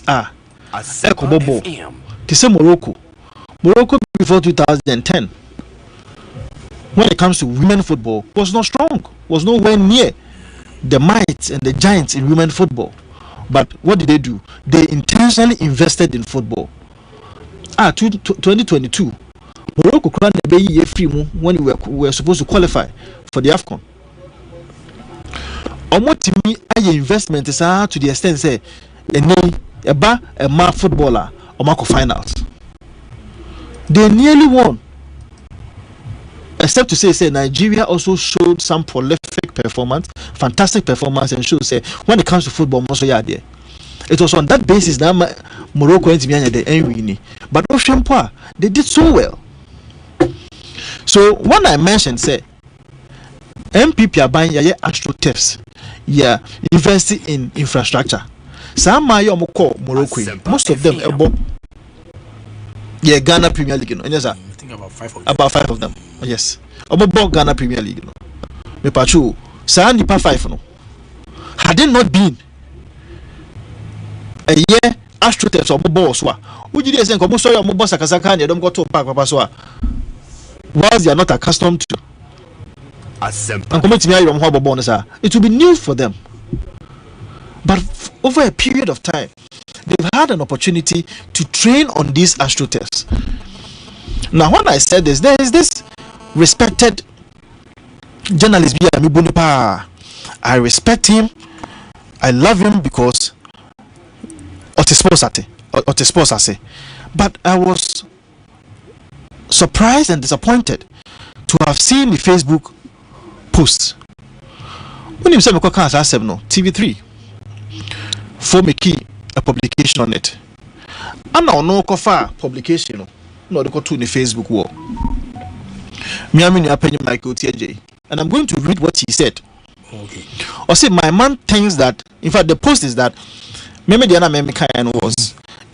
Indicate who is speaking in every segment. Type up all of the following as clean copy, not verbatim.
Speaker 1: are Ekobobo. They say Morocco before 2010, when it comes to women football, was not strong, was nowhere near the might and the giants in women football. But what did they do? They intentionally invested in football. 2022, Morocco crowned the year free when we were supposed to qualify for the AFCON. Omotimi aye investment is to the extent say a man footballer or Marco finals. They nearly won. Except to say Nigeria also showed some prolific performance, fantastic performance, and shows say when it comes to football, most are there. It was on that basis that Morocco and the but Oshempa, they did so well. So when I mentioned say MPP are buying AstroTurfs, investing in infrastructure. Some Morocco, most of them Ghana Premier League, yes, sir. I think about five of them. Yes, about Ghana Premier League. Me pachu, sir, nipa 5 no. Had it not been a year AstroTurfs or Boswa, would you say come sorry mo boss akasaka and don't go to park papa so whilst they are not accustomed to Asempa. It will be new for them. But over a period of time, they've had an opportunity to train on these AstroTurfs. Now, when I said this, there is this respected journalist, I respect him. I love him because Sports Nite. But I was surprised and disappointed to have seen the Facebook post. When you say TV3 for me key a publication on it. And now no cover publication no go to the Facebook wall. Michael TJ, and I'm going to read what he said. Okay. Or say my man thinks that, in fact the post is that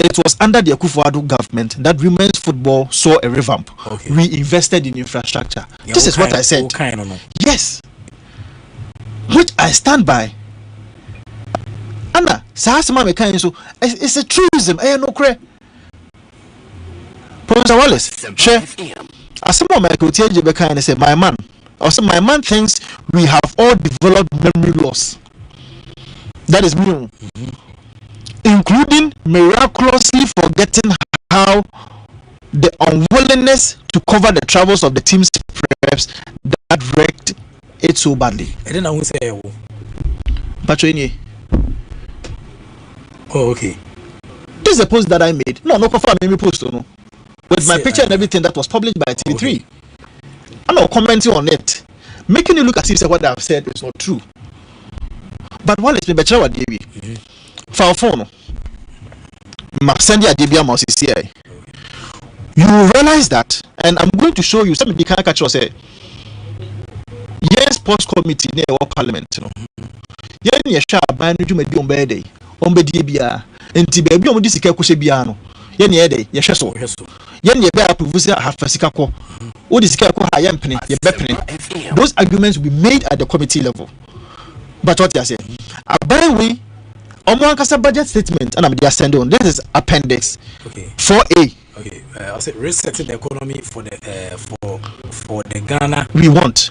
Speaker 1: it was under the Akufo-Addo government that women's football saw a revamp. Okay. We invested in infrastructure. Yeah, this is what I said. Yes. Which I stand by. Anna, so it's a truism. I no cre. Professor Wallace, share. Asempa Michael TJ said, my man. Also, my man thinks we have all developed memory loss. That is me. Including miraculously forgetting how the unwillingness to cover the travels of the team's preps that wrecked it so badly. I didn't know say. Oh, okay. This is a post that I made. No confirm me post no. With my picture and everything that was published by TV3. Okay. I'm not commenting on it, making you look as if what I've said is not true. But while it's been better what DB. For phone. You will realize that, and I'm going to show you some of the caricature say yes, sports committee near our parliament, yeah, you shall buy new medium bed on Bedia and Tibia on this Biano. Yen ye day, yes, so yen ye bear producer have Fasicako. What is Kako Hayampenny, ye bepenny. Those arguments will be made at the committee level. But what I say, a by way. Budget statement, and I'm just sending on. This is appendix 4A. Okay, I said resetting the economy for the Ghana. We want.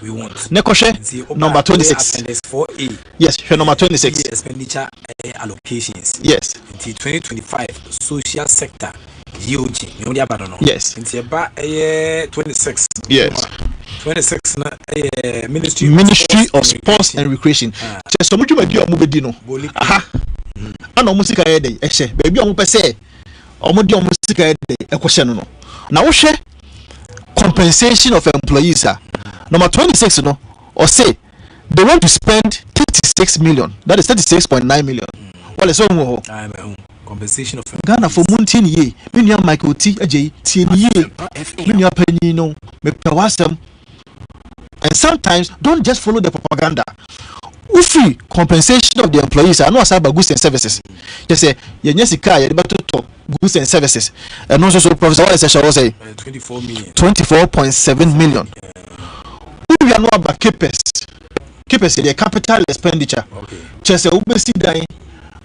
Speaker 1: Nekoshe number 26. Appendix 4A. Yes, number 26. Expenditure allocations. Yes. Until 2025, social sector. GOG. Yes. Until 26. Yes. 26 Ministry of Sports and Recreation. So much you do Mubedino. Aha. And almost a day, baby, almost say, almost a day, a question. Now, share compensation of employees. Number 26, no, or say they want to spend 36 million. That is 36.9 million. Well, it's all compensation of Ghana for Muntin ye. Minya Michael T. Ajay, T. Minya Penino, Mepawasam. And sometimes don't just follow the propaganda. Free compensation of the employees are not about goods and services. Just say, Yenesika, you're about to talk goods and services. And also, Professor Wallace shall say 24 million, 24.7 million. We are not about CAPEX. CAPEX is the capital expenditure. Just say, Ubesi dying,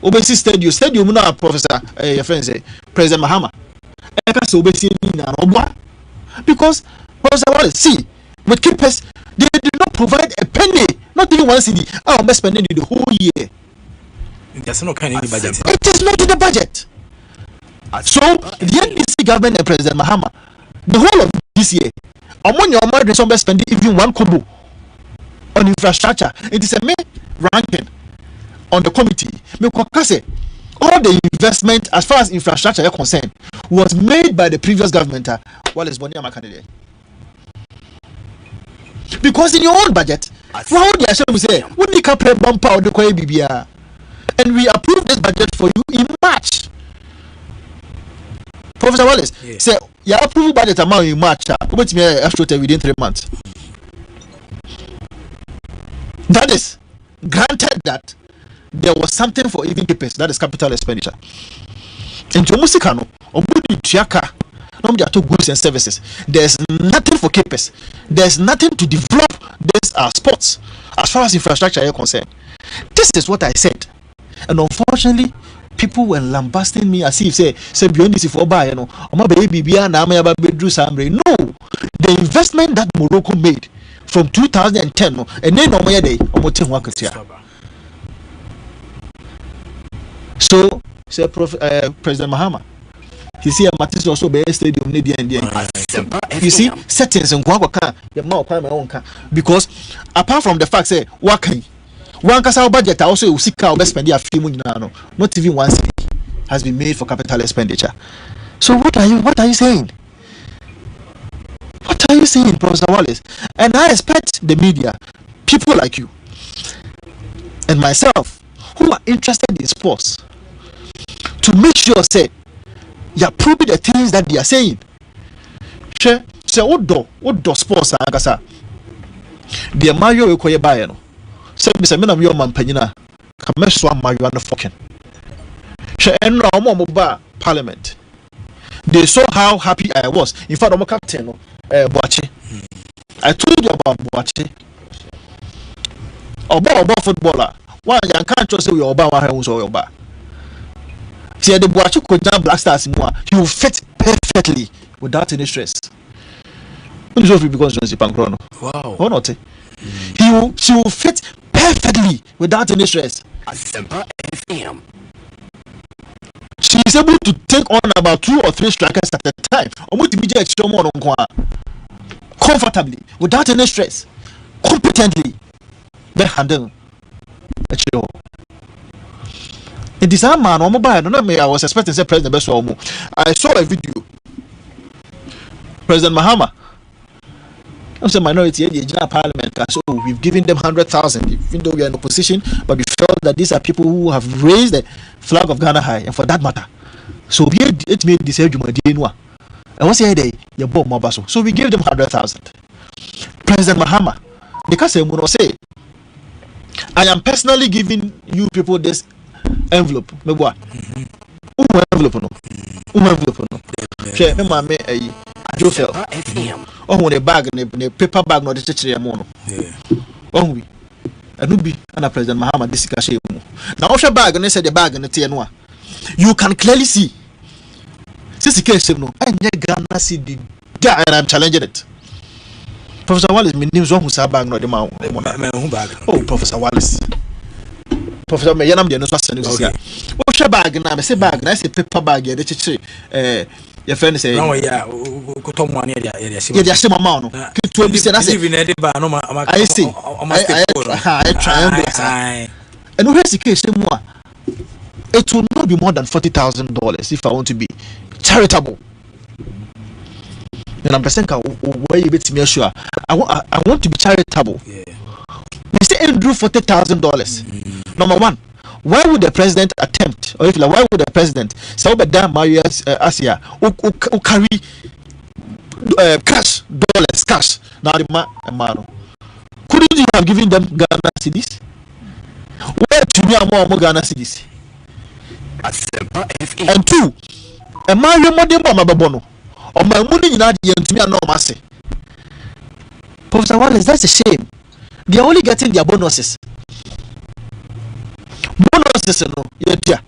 Speaker 1: obesi stadium na Professor your friend say President Mahama eka say obesi ni na obwa because Professor Wallace see with keepers they did not provide a penny, not even one cedi. I'm spending the whole year.
Speaker 2: There's no kind of budget.
Speaker 1: It is not in the budget. So the NDC government and President Mahama, the whole of this year, among your money some spending even 1 kobo on infrastructure. It is a main ranking on the committee. Because all the investment as far as infrastructure is concerned was made by the previous government. Wallace Boniama candidate. Because in your own budget, how do you say we need to pay bumper or the BBR, and we approve this budget for you in March. Professor Wallace say you approve budget amount in March. What me after within 3 months. That is granted that there was something for even keepers, that is capital expenditure. In Jomusikano, Obudi Chiaka, to goods and services. There's nothing for keepers. There's nothing to develop this sports as far as infrastructure is concerned. This is what I said, and unfortunately, people were lambasting me as if say beyond this for buy no. No, the investment that Morocco made from 2010 no, and then no day so say President Mahama. You see, a Matis also be a stadium near the end. You see, settings and Guaca, your mouth, my own car. Because apart from the fact, say, what can one castle budget also seek our best spending a few million, not even one city has been made for capital expenditure. So, what are you saying? What are you saying, Professor Wallace? And I expect the media, people like you and myself, who are interested in sports, to make sure, say, you are proving the things that they are saying. Say what do sports agasa. The Mario Okoye Bayano. Say Mr. Minam your man penina. Kameswa Mario and the fucking. She and Moba Parliament. They saw how happy I was. In fact, I'm a captain Boache. I told you about Boache. About footballer. One you can't just say we are about one or your see the Boache could jump Black Stars more. He will fit perfectly without any stress. Wow. Or not? She will fit perfectly without any stress.
Speaker 3: Asempa FM.
Speaker 1: She is able to take on about 2 or 3 strikers at a time. Comfortably, without any stress, competently, they handle. It is a man on mobile. I was expecting to say President Beso. I saw a video. President Mahama. I'm saying minority in the parliament. So we've given them 100,000, even though we are in opposition, but we felt that these are people who have raised the flag of Ghana high, and for that matter. So it made this argument. I was saying they bought more basso. So we gave them 100,000. President Mahama, because they will say, I am personally giving you people this envelope. Me boy. Envelope no. Share me mama Jofel. Oh, the bag ne paper bag no the chechire mo no. Oh we. Anubi and President Mahama this kashe mu. Na o hwe bag no say the bag no tie no a. You can clearly see. Sisi case no. Enye Ghana cedi. And I'm challenging it. Professor Wallace, my name is one who said bag no the man. Oh, Professor Wallace. Professor me yanam de no so asane so sia. Wo hwe bag na me say bag na say paper bag ye de chechire your friend say
Speaker 2: no ya ko to mo ani ya
Speaker 1: ye de asema ma no ke to bi say na say
Speaker 2: even e ba no ma
Speaker 1: I see I try and who has the case mu a it will not be more than $40,000 if I want to be charitable. And I'm saying where you bet me sure I want to be charitable. They say it drew $40,000. Number one, why would the president attempt, or if like, why would the president say that Mario Asia who carry cash now the man couldn't you have given them Ghana cedis? Where to me more Ghana cedis? And two, a Mario Modemba Mababono or my money in Adi and to me no massy. Professor Wallace, that's a shame. They are only getting their bonuses. bonuses no yetia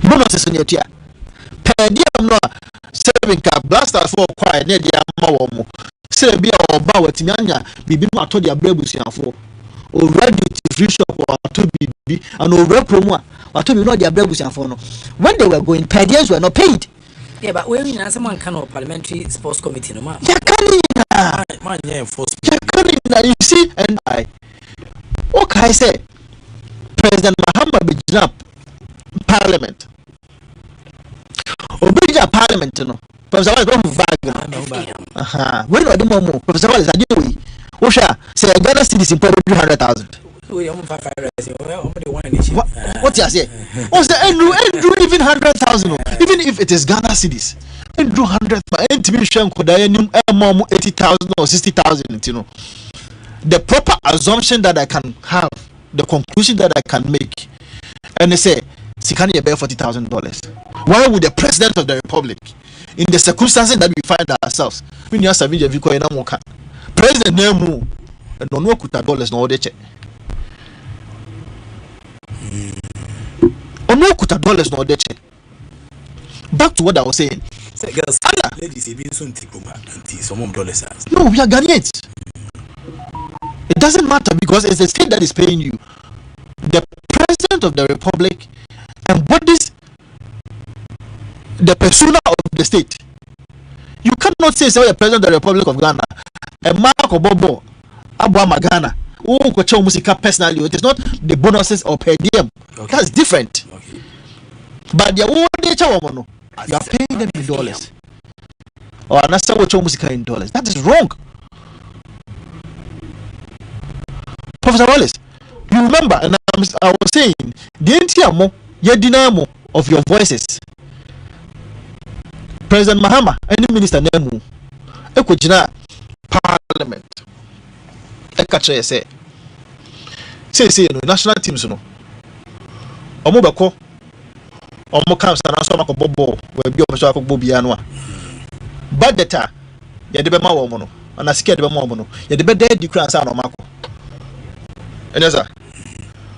Speaker 1: bonuses no yetia per diem no saving ka blasters for kwai na dia ma wo mo say bia oba watimi anya bibi no ato dia brebusiafo already free shop or to bibi and over promo to be no dia brebusiafo no when they were going per diems were not paid.
Speaker 2: Yeah, but when you someone cannot parliamentary sports committee no man. Man, yeah,
Speaker 1: you see, and I. What can I say? President Mahama Bijna Parliament. Obija Parliament, no. Professor Wallace go Wagner. When do I do more? Professor Wallace, I do we. Osha say Ghana citizens probably 300,000. What you say? Oh, say Andrew even 100,000. Even if it is Ghana cities, Andrew 100. And to be sure, could I 80,000 or 60,000? You know, the proper assumption that I can have, the conclusion that I can make, and they say, "Sikani bear $40,000." Why would the president of the republic, in the circumstances that we find ourselves, when you are serving the vehicle in Amoka, president name and no $100 no check. No $100 no check. Back to what I was saying.
Speaker 2: Girls, ladies,
Speaker 1: no, we are Ghanaians. It doesn't matter because it's the state that is paying you. The president of the republic embodies the persona of the state. You cannot say the president of the Republic of Ghana, a Mark or Bobo, Abuama Ghana. Oh, personally, it is not the bonuses or per diem. Okay. That's different. Okay. But the old nature woman, you are paying them in dollars. Or another what in dollars. That is wrong. Professor Wallace, you remember, and I was saying, the NTMO, your dynamo of your voices. President Mahama, any minister name, Ekojina Parliament. Ekache say no national teams no. Omo beko, omo camps na so mako bobo, we bi omo so akogbo bia no a. Budgeta, ye de be ma wo mo no. Ana sika de be ma wo mo no. Ye de be dead decree na mako. Eneza.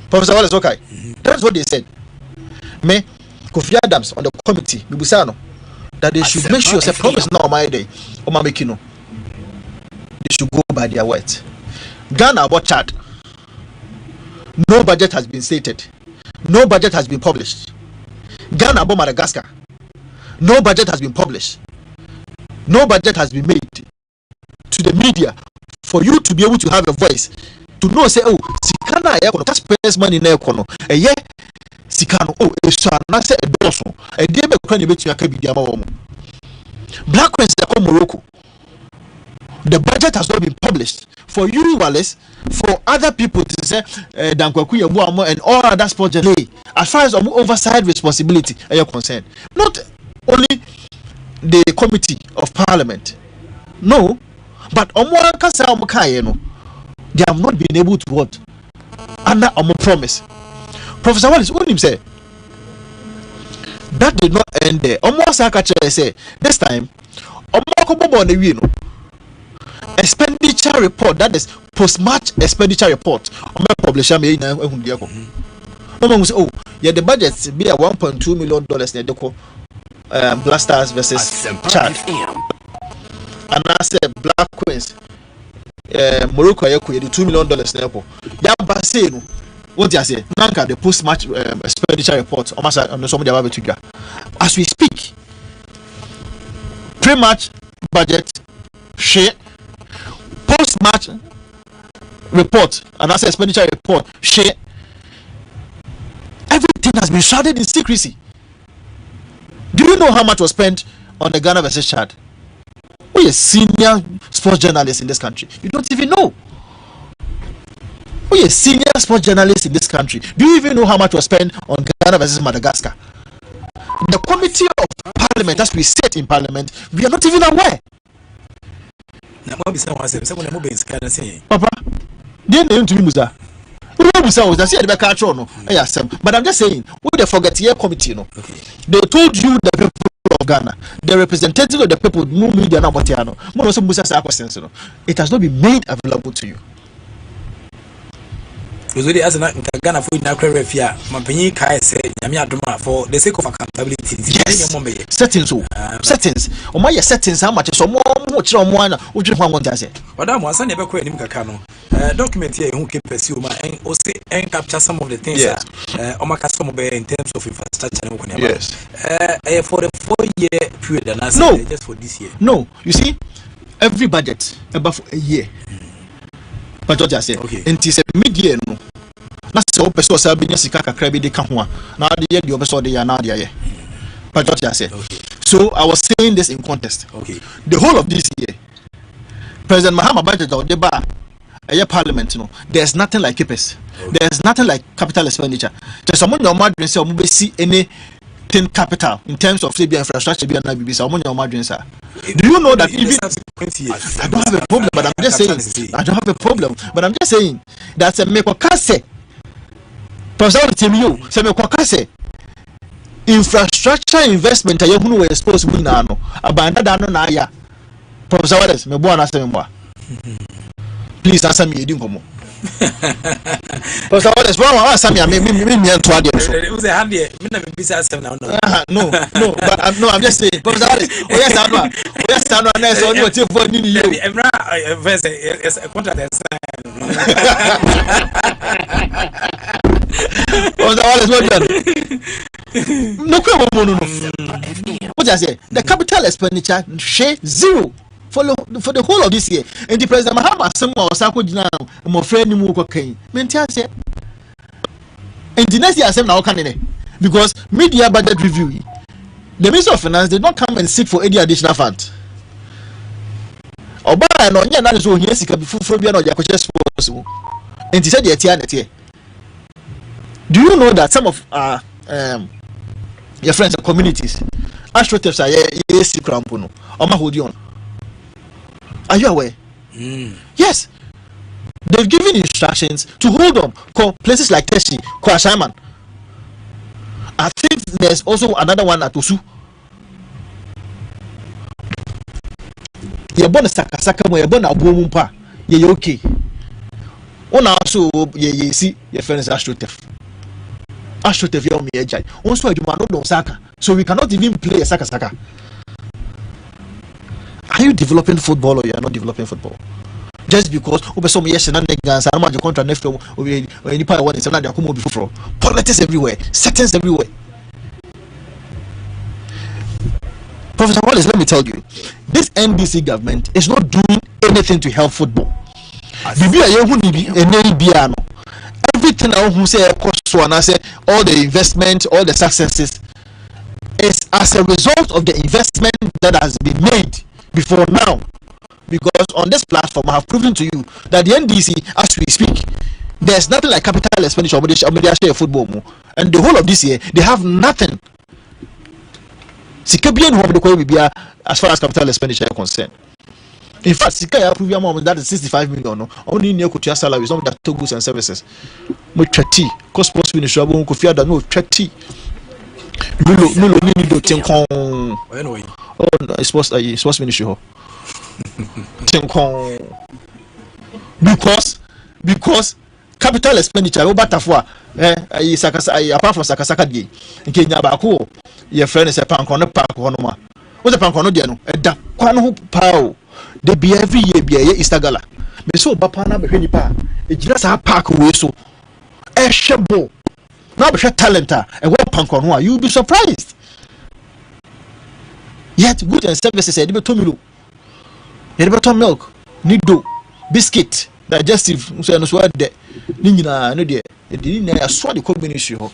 Speaker 1: Professor Wallace okay. That's what they said. Me Kofi Adams on the committee, Bibusano, that they should make sure say promise now my day. O ma make no. They should go by their words. Ghana about Chad. No budget has been stated. No budget has been published. Ghana about Madagascar. No budget has been published. No budget has been made to the media for you to be able to have a voice to know say oh sikana ya taxpayers money na ekono eye sikano oh eso na say edoso e dey be kwa ne betu aka bidia ma wo mo Black Queens come Morocco. The budget has not been published. For you, Wallace, for other people to say, Dankwaku Yabuamo and all other sports journalists, as far as oversight responsibility are you concerned. Not only the committee of parliament, no, but they have not been able to what? Under our promise. Professor Wallace, what did he say? That did not end there. Almost say this time, expenditure report, that is post-match expenditure report. Publish oh yeah, the budget be a $1.2 million Blasters versus
Speaker 3: Asempa
Speaker 1: Chad.
Speaker 3: FM.
Speaker 1: And I said Black Queens Morocco the $2 million ya baseno what you say nanka the post-match expenditure report as we speak. Pre-match budget share, post-match report and as expenditure report share. Everything has been shrouded in secrecy. Do you know how much was spent on the Ghana versus Chad? We are senior sports journalists in this country. You don't even know. We are senior sports journalists in this country. Do you even know how much was spent on Ghana versus Madagascar? The committee of parliament, as we sit in parliament, we are not even aware. Papa, they name to me Musa. But I'm just saying, we the forget here committee, no. Okay. They told you the people of Ghana, the representatives of the people, it has not been made available to you.
Speaker 2: Because we as an Ghana food na credit fear, Mampini Kai said, Yamiaduma for the sake of accountability.
Speaker 1: Yes, settings. Settings. Or my settings, how much so more, which on one, which one does it.
Speaker 2: But I'm one son never quit him Cano. Document here who can pursue my and capture some of the things.
Speaker 1: Yes.
Speaker 2: Omakasmo in terms of infrastructure.
Speaker 1: Yes.
Speaker 2: For the 4-year period, and I
Speaker 1: no,
Speaker 2: just for this year.
Speaker 1: No, you see, every budget above a year. But what I say, and it's a mid-year. No, that's the opposite. So, Sika Krabi de Kahua. Now, the year the opposite the Anadia. But what I say. So, I was saying this in context. The whole of this year, President Mahama budget or the bar, a year parliament, you know, there's nothing like KPS. There's nothing like capital expenditure. There's someone your margin say, we see anything capital in terms of infrastructure, be an IBB, someone your margin, sir. Do you know that even I don't have a problem, but I'm just saying I don't have a problem, but I'm just saying that's a mekokase. Professor Timiu, say mekokase. Infrastructure investment ayo hunu we supposed to be na no. Abanda da no na ya. Professor Wallace, me bo na say me bo. Please answer me edin komo. Professor Wallace, one answer me to ade so.
Speaker 2: It was a hand here. Me na be bisa asem na
Speaker 1: no, but I'm just saying. Professor Wallace, yes I know. Yes I know na so no tie for ni you.
Speaker 2: Emra verse is a contract sign.
Speaker 1: Professor Wallace, what done? No. What I say? The capital expenditure share zero for the whole of this year. And the President Mahama Asempa Assafuah my friend ni mu ko kan. Mentia say. And the next year Asempa na can ne because media budget review. The Minister of Finance did not come and seek for any additional funds. Oba no nya na so ohia sika bi fufuro bia na ojakoche sports mu. And he said the etia na tie. Do you know that some of your friends and communities astroturfs are yes crampono oma hold on? Are you aware? Yes, they've given instructions to hold on call places like Teshi, Kwashaman. I think there's also another one at Osu. You're born a Saka you're born a Bumpa, you're okay. On also ye see your friends astroturf. Astroturf your me ejai. Also I do not Saka, so we cannot even play a Saka. Are you developing football or you are not developing football? Just because some yes and niggas and much contract next or any part one is another before politics everywhere, settings everywhere. Professor Wallace, let me tell you, this NDC government is not doing anything to help football. Everything who say all the investment, all the successes is as a result of the investment that has been made before now. Because on this platform, I have proven to you that the NDC, as we speak, there's nothing like capital expenditure or share football. And the whole of this year, they have nothing. As far as capital expenditure is concerned. In fact, that is 65 million. Only near Kutia salaries, not that goods and services. No 30. Cost sports ministry, no 30. No, sports ministry. Because capital expenditure Old Tafo apart from Sakasaka Day in Kenya Bako your friend is a pank on the park honoma. What's a pank on the da kwano pao they be every year be a Easter gala me so bapana be hwenipa e just a park we so e shebo na be talenta e one pank on you be surprised. Yet goods and services e be tomilo e be milk nido biscuit digestive so no so de ninyina no de e na so the community ho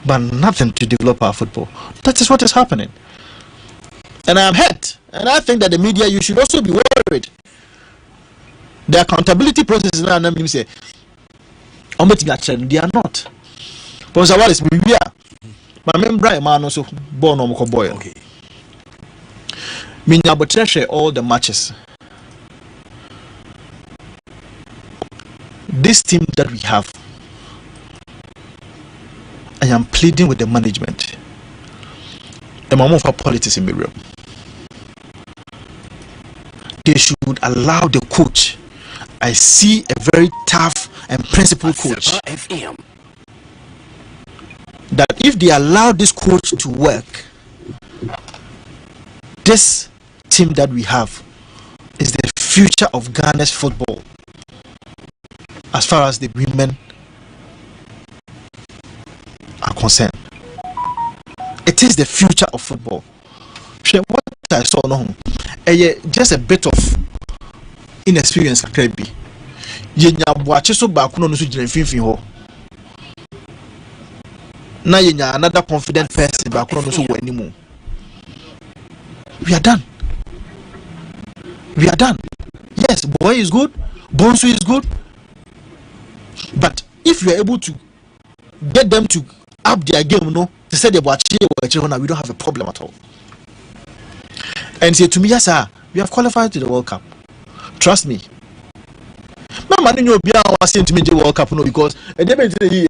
Speaker 1: but nothing to develop our football. That is what is happening, and I am hurt, and I think that the media, you should also be worried. The accountability process is now say they are not. Professor Wallace, we are my member man also born on boy. Okay. Minya all the matches. This team that we have, I am pleading with the management. The moment for politics in Miriam. They should allow the coach. I see a very tough and principal coach.
Speaker 3: Asempa FM.
Speaker 1: That if they allow this coach to work, this team that we have is the future of Ghana's football as far as the women are concerned. It is the future of football. What I saw no, just a bit of inexperience could be. Yenya watch so back no so jina ho. Na yenya another confident person back no so wo animu. We are done. We are done. Yes, boy is good, Bonsu is good, but if you are able to get them to up their game, no, they said about we don't have a problem at all. And say to me, yes, sir, we have qualified to the World Cup. Trust me. My man, you was saying to me the World Cup, no, because a year free.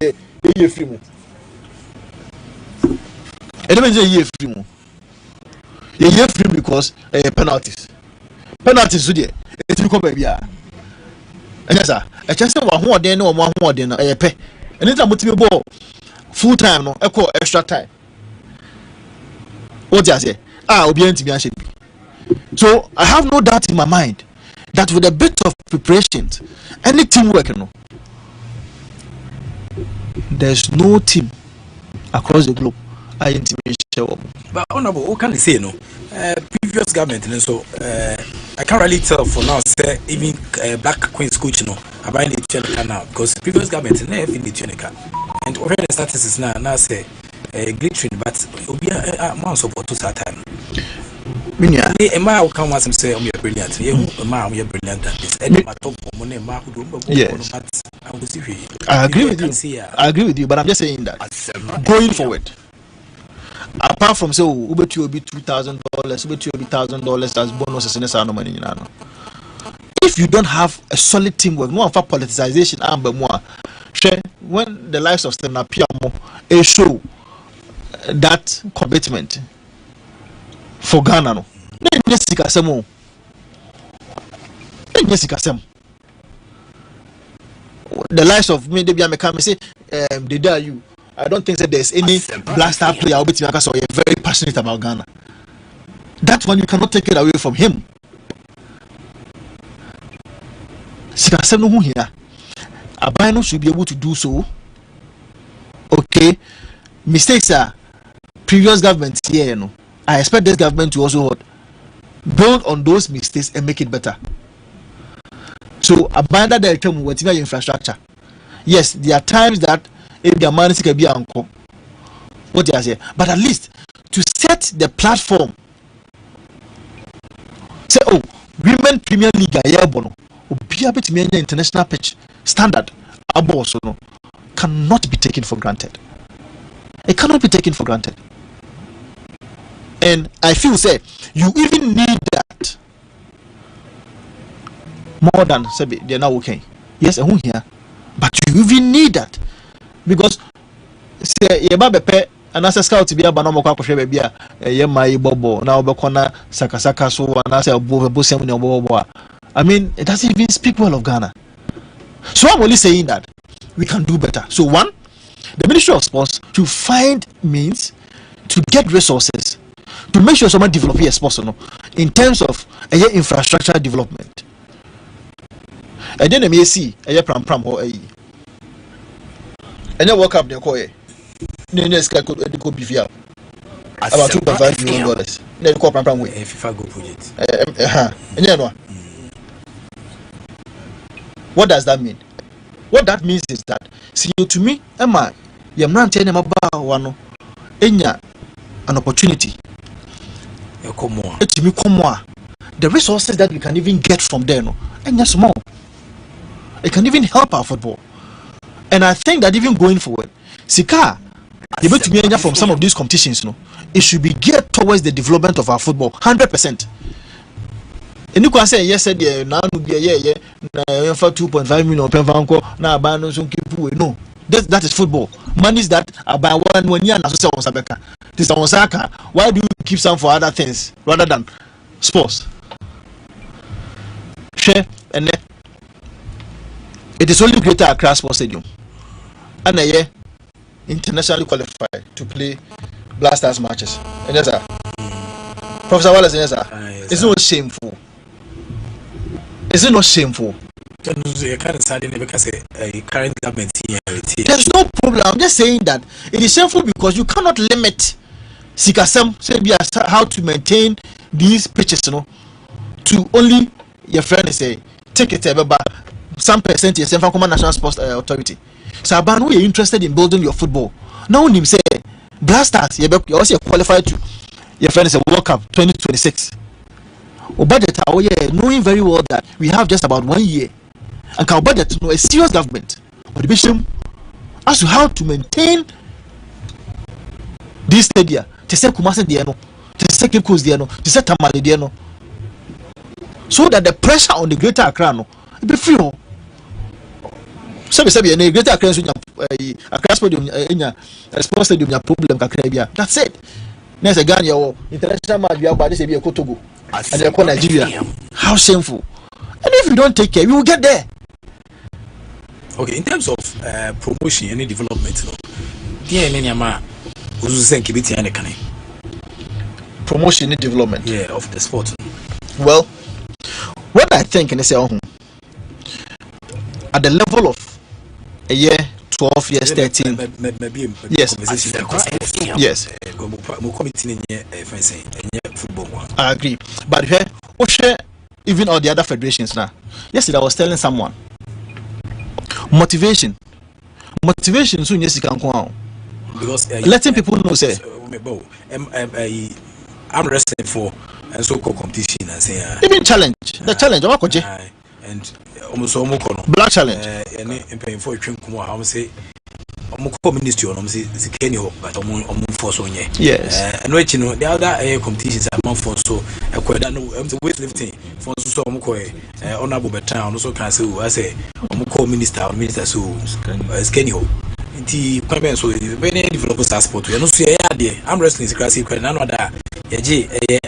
Speaker 1: A year free because penalties. Penalties, so there. It will come baby. And yes, sir, I just say one more day, no one more day, a pay. And it's a motive ball full time, no, echo extra time. What do I say? Obedient to be answered. So I have no doubt in my mind that with a bit of preparation, any teamwork, you know, there's no team across the globe I intimidate.
Speaker 2: But honorable, what can I say? No, previous government, and so I can't really tell for now. Say even Black Queen's coach, you know, about the Chenica now because previous government never in the Chenica, and already the status is now say glittering, but it'll be a month support to that time. A man will come once and say, "I'm brilliant." A man, I'm brilliant.
Speaker 1: Yes, I agree with you. I agree with you, but I'm just saying that going forward. Apart from say, Uber to be $2,000, Uber to be $1,000 as bonuses in the sound money. If you don't have a solid teamwork, no for politicization, when the likes of Stephen Piamo show that commitment for Ghana, no, the likes of me, they say, they dare you. I don't think that there's any black star player who is very passionate about Ghana. That one you cannot take it away from him. Sikasem here. Abano should be able to do so. Okay, mistakes are previous governments here. You know, I expect this government to also build on those mistakes and make it better. So abandon the term with infrastructure. Yes, there are times that if the man is be uncle, what do I say? But at least to set the platform, say, oh, Women Premier League, be able to make an international pitch standard, no, cannot be taken for granted. It cannot be taken for granted. And I feel, say, you even need that more than say they're now okay. Yes, I here, but you even need that. Because say ye ba bepe anasa scout bia ba no mokwa kwhwe bia ye mai bobo na obekona sakasaka so anasa obo sem ne obo. I mean, it doesn't even speak well of Ghana. So I'm only saying that we can do better. So one, the Ministry of Sports to find means to get resources to make sure someone develop here as possible in terms of infrastructure development. And then me see pram or and then World Cup they call it. They go be about $2.5 million. They call pram way.
Speaker 2: FIFA go project.
Speaker 1: And you know what does that mean? What that means is that see to me, Emma, you're not telling them about one enya an opportunity.
Speaker 2: Come on.
Speaker 1: The resources that we can even get from there, no, and just more. It can even help our football. And I think that even going forward, Sika, able to be from some of these competitions, no, it should be geared towards the development of our football, 100%. And you can say yes, said now for 2.5 million now no, that is football. Monies that are by one year and so on. This is Osaka. Why do you keep some for other things rather than sports? Share and It is only Greater Accra Sports Stadium. And a year internationally qualified to play Blasters matches. And yes, sir. Professor Wallace, yes, sir. It's not shameful. Is it not shameful? There's no problem. I'm just saying that it is shameful because you cannot limit Sikasem, say how to maintain these pitches, to only your friend say take it about some percentage from Command National Sports Authority. So Aban, we are interested in building your football. Now him say Blasters, you also qualified to your friend say World Cup 2026. Budget, knowing very well that we have just about 1 year, and our budget a serious government or the bishop as to how to maintain this stadia. To say Kumasi Diano, to say Kikos Diano, to say Tamale Diano, so that the pressure on the Greater Accra be free. So we say a Greater Accra Stadium in a sports stadium problem. That's it. Next again, your international match you have by this be a Kotogo and they call Nigeria. How shameful! And if you don't take care, we will get there.
Speaker 2: Okay, in terms of promotion, any development,
Speaker 1: promotion and development,
Speaker 2: of the sport.
Speaker 1: Well, what I think in say at the level of a year, 12 years, 13, yes, I agree. But here, even all the other federations now. Yesterday I was telling someone motivation soon yes you can come out. Because letting people know say
Speaker 2: I'm wrestling for and so called competition and say
Speaker 1: even challenge
Speaker 2: and almost
Speaker 1: black challenge
Speaker 2: and paying for a drink I would say ministry on but force on
Speaker 1: yes
Speaker 2: and what the other competitions are more for so a weightlifting for so honorable town also can say I say minister so skinny the comment so very developers sport we no see there I'm wrestling class none that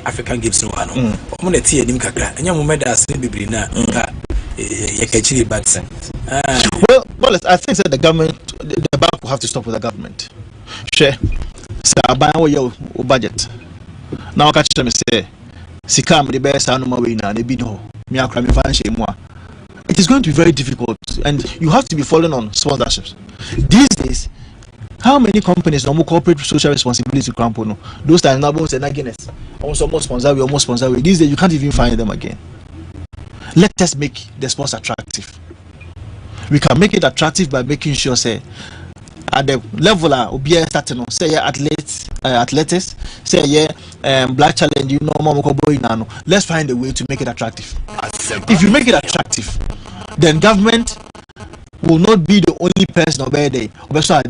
Speaker 2: African games no ano omo na tie nim kakra enya mo medals ne bibiri na ka yakachiri but
Speaker 1: well I think that the government the bank will have to stop with the government share say buy your budget now catch them say sikam the best anuma we na be no me akra me fan shame wa. It is going to be very difficult and you have to be following on sponsorships these days. How many companies no corporate social responsibility cramp no those times now both say Guinness almost sponsor we these days you can't even find them again. Let us make the sports attractive. We can make it attractive by making sure say at the level obi starting say athletics say black challenge you know let's find a way to make it attractive. If you make it attractive then government will not be the only person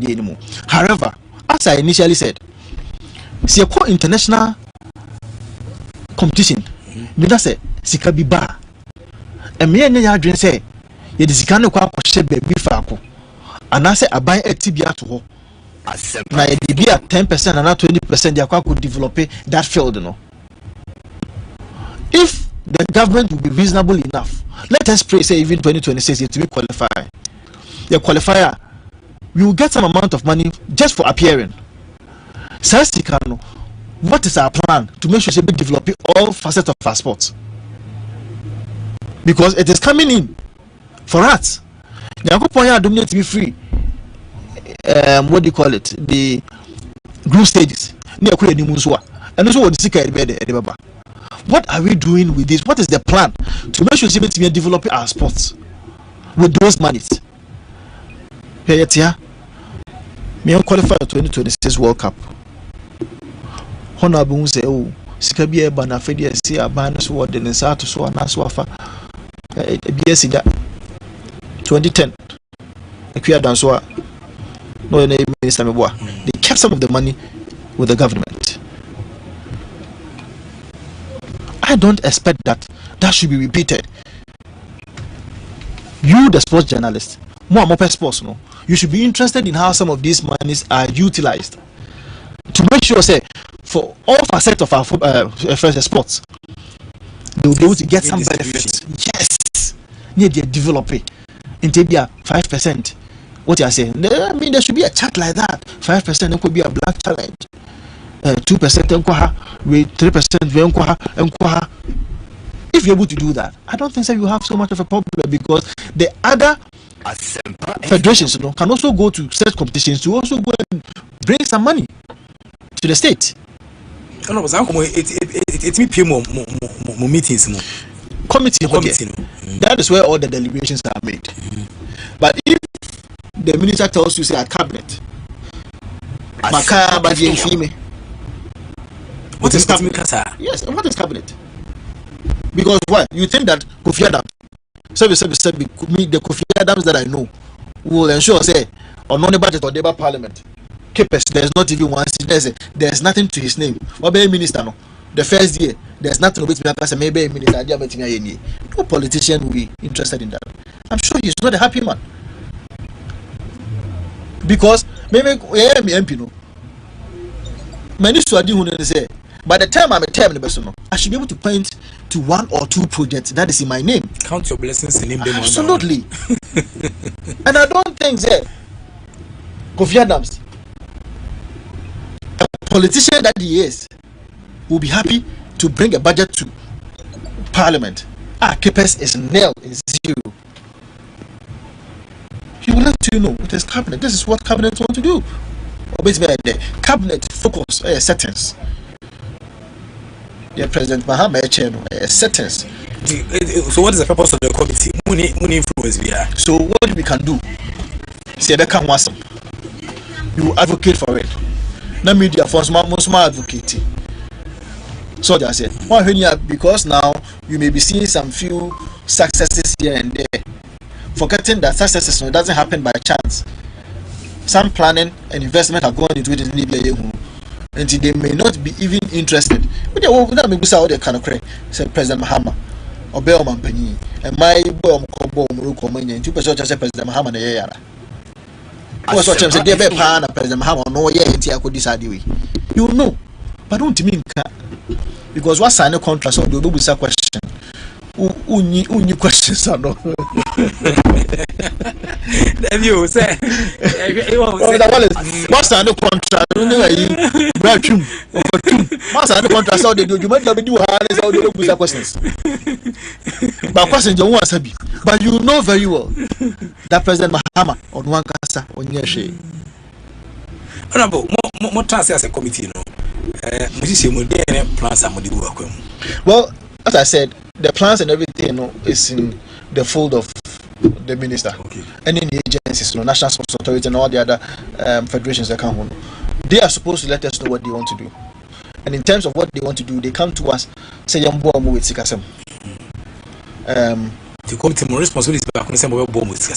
Speaker 1: anymore. However, as I initially said, see a international competition. That's it. Sika bi ba. And me and ya dream say, ye disika no kwa baby fako. And I say I buy a tibia to ho. Now ye be at 10% and not 20% they could develop that field. If the government will be reasonable enough, let us pray say even 2026 to be qualified. The qualifier, we will get some amount of money just for appearing. What is our plan to make sure we develop all facets of our sports? Because it is coming in for us. The dominate to be free. What do you call it? The group stages. And also what are we doing with this? What is the plan to make sure we are developing our sports with those monies? Me qualify the 2026 World Cup. Honorable say, oh, Sikabia Banafedia, see a ban so what the Sato so and Aswafa. BSC that 2010. Equia Danswa. No name Minister Meboa. They kept some of the money with the government. I don't expect that should be repeated. You, the sports journalist, more sports, no. You should be interested in how some of these monies are utilized to make sure, say, for all facets of our sports, they will be able to get some benefits. Yes, need to develop it. in Tibia 5%. What you are saying? I mean, there should be a chart like that. 5% it could be a black challenge. 2% with 3% if you're able to do that, I don't think that you have so much of a problem, because the other
Speaker 3: Asempa
Speaker 1: federations can also go to such competitions to also go and bring some money to the state.
Speaker 2: No, it's me more meetings.
Speaker 1: Committee. That is where all the deliberations are made. But if the minister tells you, say, at cabinet, what is cabinet? Yes, and what is cabinet? Because why? You think that Kofi Adam, the Kofi Adams that I know will ensure, say, on the budget or the parliament, there's not even one seat. There's nothing to his name. What be a minister? No, the first year, there's nothing to be maybe a minister. No politician will be interested in that. I'm sure he's not a happy man. Because maybe MP no. Many Swadi say, by the time I'm a term, I should be able to point to 1 or 2 projects that is in my name.
Speaker 2: Count your blessings and name them.
Speaker 1: Absolutely. And I don't think that Kofi Adams, a politician that he is, will be happy to bring a budget to Parliament. Capes is nil, is 0. He will let you know it is cabinet. This is what cabinet want to do. Or basically, the cabinet focus settings. Yeah, President Mahama settings.
Speaker 2: So what is the purpose of the committee? Money influence here.
Speaker 1: So what we can do? See, you advocate for it. No media for small advocating. So I said, because now you may be seeing some few successes here and there, forgetting that successes doesn't happen by chance. Some planning and investment are going into it in Libya, and they may not be even interested. But they will not be how they can occur. Said President Mahama, or Bell Mampany, and my boy Muruko, 2% as President Mahama. What's what I'm saying? They pan President Mahama, no, I could decide you know, but don't mean because what sign a contract, so you do with a question. Who questions are not.
Speaker 2: Then you say,
Speaker 1: what's the contract? What's the contract? So they do. You might have do hard questions. But questions don't want to be. But you know very well that President Mahama on one casa on your shade.
Speaker 2: Honorable, more trans as a committee, no.
Speaker 1: Well, as I said, the plans and everything is in the fold of the minister.
Speaker 2: Okay.
Speaker 1: And in the agencies, National Sports Authority and all the other federations that come on, they are supposed to let us know what they want to do. And in terms of what they want to do, they come to us, say, with Sikasem.
Speaker 2: The committee more responsibility.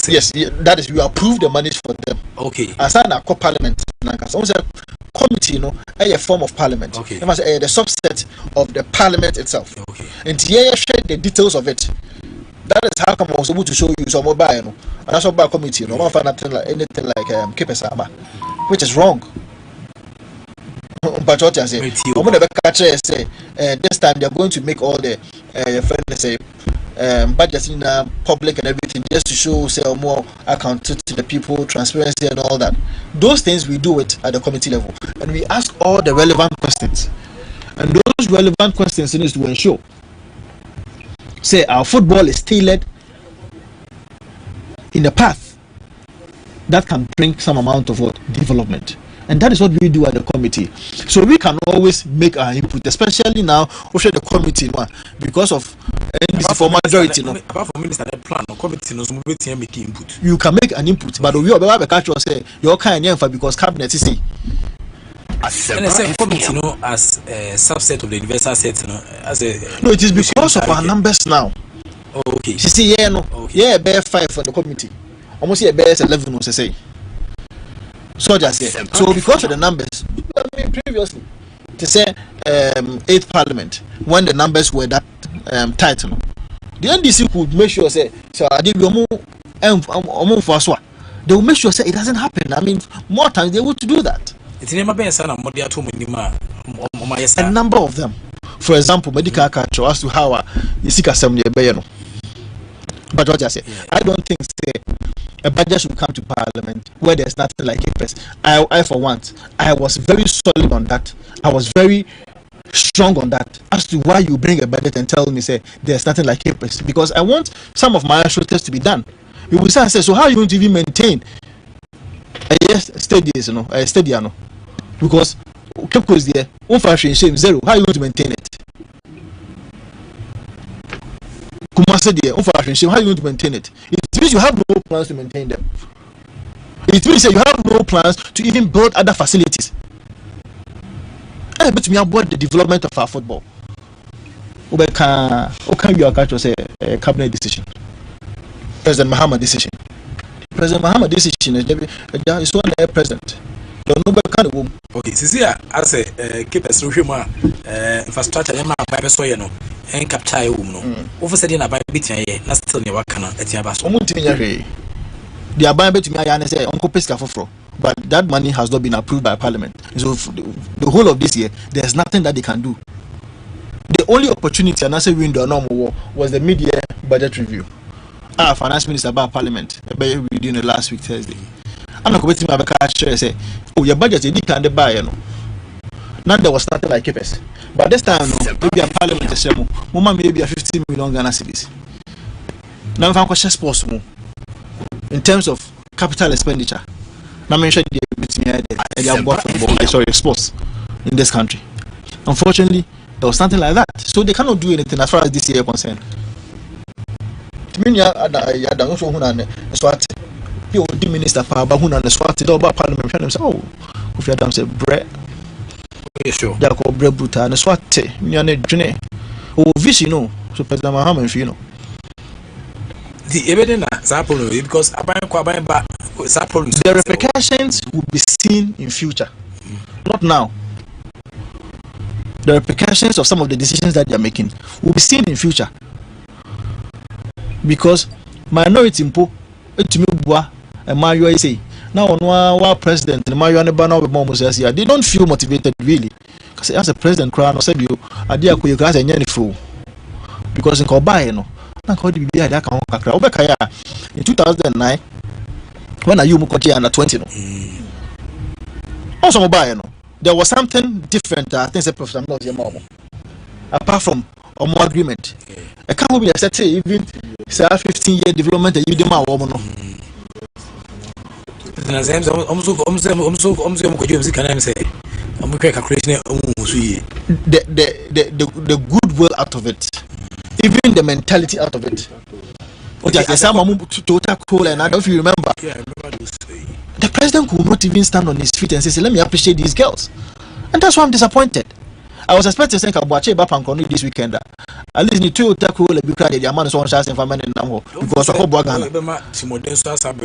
Speaker 1: Yes, that is, we approve the money for them.
Speaker 2: Okay.
Speaker 1: As I know, parliament, committee, a form of parliament.
Speaker 2: Okay.
Speaker 1: The subset of the parliament itself.
Speaker 2: Okay.
Speaker 1: And here share the details of it. That is how come I was able to show you some mobile, and that's what about committee. No one find anything like Kepesama, which is wrong. But what I say, this time they are going to make all the budgets in public and everything, just to show more accountability to the people, transparency and all that. Those things we do it at the committee level, and we ask all the relevant questions. And those relevant questions is to ensure, say, our football is tailored in a path that can bring some amount of development. And that is what we do at the committee. So we can always make our input, especially now, the committee, because of NBC for majority.
Speaker 2: Apart from minister plan, committee make input.
Speaker 1: You can make an input, but we have a culture say your kind of because cabinet is
Speaker 2: and I say committee, as a subset of the universal set, as a
Speaker 1: no, it is because of our numbers now.
Speaker 2: Oh, okay.
Speaker 1: You see, bear 5 for the committee, almost bear 11, no say. So just say, so because of the numbers, I mean previously, to say 8th Parliament, when the numbers were that tight, the NDC could make sure say, so I did they will make sure say it doesn't happen. I mean, more times they would do that. A number of them. For example, medical culture as to how you seek assembly. But what I say, I don't think say a budget should come to Parliament where there's nothing like papers. I for once, I was very solid on that. I was very strong on that as to why you bring a budget and tell me say there's nothing like papers, because I want some of my tests to be done. You will say, so how are you going to even maintain a steady, because Kepco is there, one fashion shame zero. How are you going to maintain it? Kumasi there, one fashion shame. How are you going to maintain it? It means you have no plans to maintain them. It means that you have no plans to even build other facilities. But me about the development of our football. Can you catch us a cabinet decision? President Mahama decision. President Mahama decision is one president.
Speaker 2: Okay, as a keep a social infrastructure, and capture over setting a bit, not still near Wakana at Yabas.
Speaker 1: They are buying to me and say Uncle Pesca for, but that money has not been approved by Parliament. So the whole of this year, there's nothing that they can do. The only opportunity and answer window normal was the mid-year budget review. Our finance minister about Parliament within the last week Thursday. I'm not going to my catch say, oh, your budget is can buy, Now there was nothing like capes. But this time, maybe a Parliament is Mama maybe a 15 million Ghana cedis. Now if I'm question sports in terms of capital expenditure. Now mention sports in this country. Unfortunately, there was nothing like that. So they cannot do anything as far as this year is concerned. I don't know Swat. You the minister for Bahuna and the Swat about Parliament and say, oh, if you don't say bread,
Speaker 2: sure.
Speaker 1: They call bread bruta and the Swat, June. Oh, Vish, so President Mahama, if you know.
Speaker 2: The evidence because
Speaker 1: the repercussions will be seen in future, not now. The repercussions of some of the decisions that they are making will be seen in future, because minority impo and Mario say now on our president and Mario and Bano with Momo says they don't feel motivated really, because as a president crown or said you idea you guys and any fool because in Kobai in 2009 when are you under 20 also mobile there was something different I think Prof apart from more agreement I can't be set even 15-year development you do my woman the goodwill out of it, even the mentality out of it. Total cool, and I don't know if you remember.
Speaker 2: Yeah, I remember those.
Speaker 1: The president could not even stand on his feet and say, let me appreciate these girls. And that's why I'm disappointed. I was expecting to say Kabuache Bapankoni this weekend. At least the two tackle will be crowded. The amount of someone in family and now because of Bogana.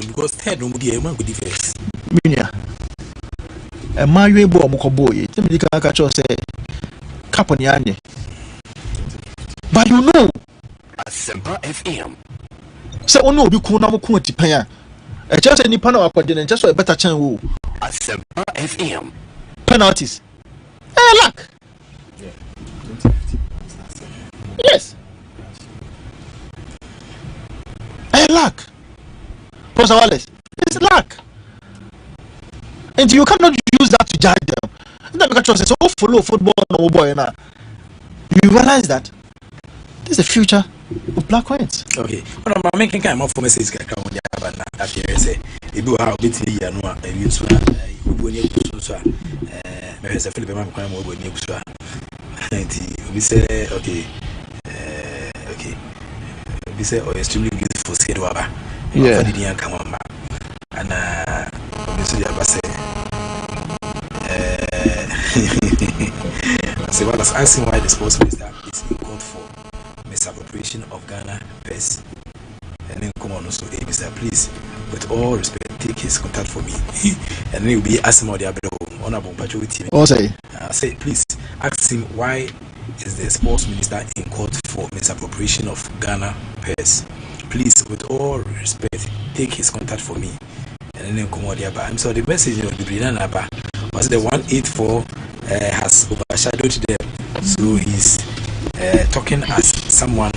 Speaker 2: Because third no be a man with defense.
Speaker 1: Minia. A Mario Bomukoboy. Let me catch us say Caponiani. But you know,
Speaker 3: Asempa FM.
Speaker 1: So no, you could not come to pay. A just any panel of and just for a better channel.
Speaker 3: Asempa FM.
Speaker 1: Penalties. Luck. Yes. Luck. Prof. Wallace. It's luck. And you cannot use that to judge them. And then because it's all follow football no boy now. You realize that this is the future of black coins.
Speaker 2: Okay. But I'm making kind of message say if you are bit here no you so maybe say Philip man kwam obo ni so we say okay we say extremely beautiful said waba
Speaker 1: yeah
Speaker 2: and we say ya say I was asking why the sports minister is in court for misappropriation of Ghana purse. And then come on also, hey, Mr. Please, with all respect, take his contact for me. And then he'll be asking all the other honorable majority. Say, please ask him why is the sports minister in court for misappropriation of Ghana purse. Please, with all respect, take his contact for me. And then come on the other. I'm sorry, the message of the Brinan Abba was the 184 has overshadowed them. So he's talking as someone